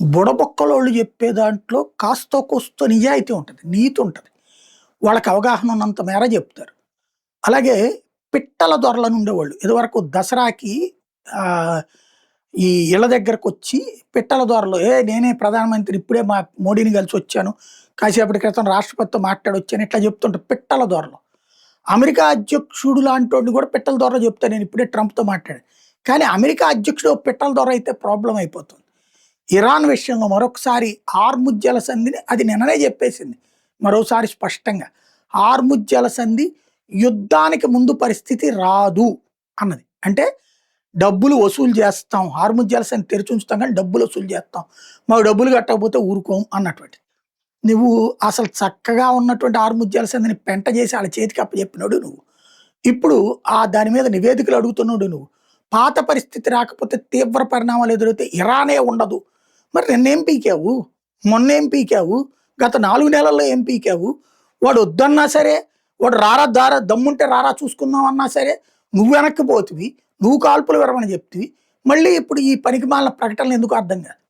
బుడబొక్కలోళ్ళు చెప్పే దాంట్లో కాస్తో కూస్తో నిజాయితీ ఉంటది. నీతి ఉంటది. వాళ్ళకి అవగాహన ఉన్నంత మేర చెప్తారు. అలాగే పిట్టల దొరలని ఉండేవాళ్ళు. ఇదివరకు దసరాకి ఆహ్, ఈ ఇళ్ళ దగ్గరకొచ్చి పిట్టల దొరలు నేనే ప్రధానమంత్రిని ఇప్పుడే మోడీని కలిసొచ్చాను. కాసేపటి క్రితం రాష్ట్రపతితో మాట్లాడొచ్చాను. ఇట్లా చెప్తుంటారు పిట్టల దొరలు. అమెరికా అధ్యక్షుడు లాంటోడిని కూడా పిట్టల దొర చెప్తా నేను ఇప్పుడే ట్రంప్‌తో మాట్లాడాను. కానీ అమెరికా అధ్యక్షుడు పిట్టల దొర అయితే ప్రాబ్లమ్ అయిపోతుంది. ఇరాన్ విషయంలో మరొకసారి హార్ముజ్ జలసంధిని అది నిన్ననే చెప్పేసింది. మరోసారి స్పష్టంగా. హార్ముజ్ జలసంధి యుద్ధానికి ముందు పరిస్థితి రాదు అన్నది. అంటే డబ్బులు వసూలు చేస్తాం. హార్ముజ్ జలసంధి తెరిచి ఉంచుతాం కానీ డబ్బులు వసూలు చేస్తాం. మాకు డబ్బులు కట్టకపోతే ఊరుకోం అన్నటువంటిది. నువ్వు అసలు చక్కగా ఉన్నటువంటి హార్ముజ్ జలసంధిని పెంట చేసి ఆళ్ళ చేతికి అప్పజెప్పినోడు నువ్వు. ఇప్పుడు దాని మీద నివేదికలు అడుగుతున్నాడు నువ్వు. పాత పరిస్థితి రాకపోతే తీవ్ర పరిణామాలు ఎదురైతే ఇరానే ఉండదు. మరి నిన్నేం పీకావు? మొన్నేం పీకావు? గత 4 నెలల్లో ఏం పీకావు? వాడు వద్దన్నా సరే, వాడు రారా దారా దమ్ముంటే రారా చూసుకుందాం అన్నా సరే, నువ్వు వెనక్కి పోతివి. నువ్వు కాల్పుల విరమణ చెప్తివి. మళ్ళీ ఇప్పుడు ఈ పనికిమాలిన ప్రకటనలు ఎందుకో అర్థం కాదు.